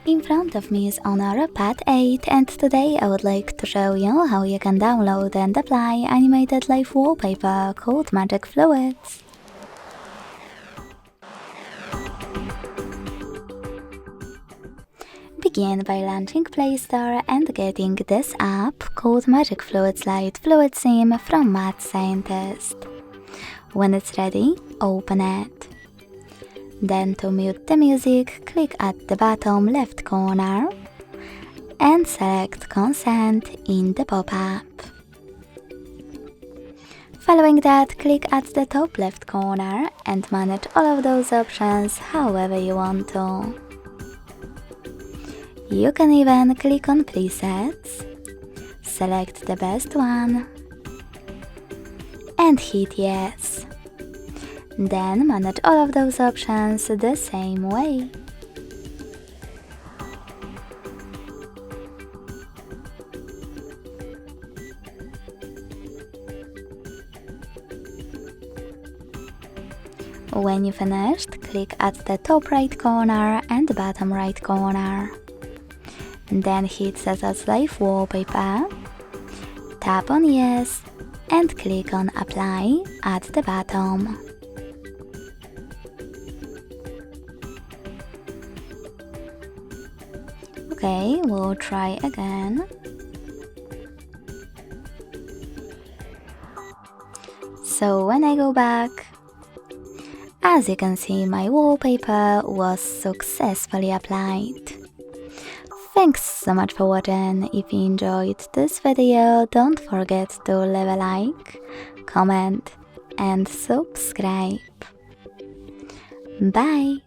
In front of me is Honor Pad 8, and today I would like to show you how you can download and apply animated live wallpaper called Magic Fluids. Begin by launching Play Store and getting this app called Magic Fluids Light Fluid Sim from Mad Scientist. When it's ready, open it. Then to mute the music, click at the bottom left corner and select Consent in the pop-up. Following that, click at the top left corner and manage all of those options however you want to. You can even click on presets, select the best one and hit yes. Then manage all of those options the same way. When you finished, click at the top right corner and bottom right corner. Then hit Set as Live Wallpaper, tap on Yes and click on Apply at the bottom. Okay, we'll try again. So when I go back, as you can see, my wallpaper was successfully applied. Thanks so much for watching. If you enjoyed this video, don't forget to leave a like, comment and subscribe. Bye!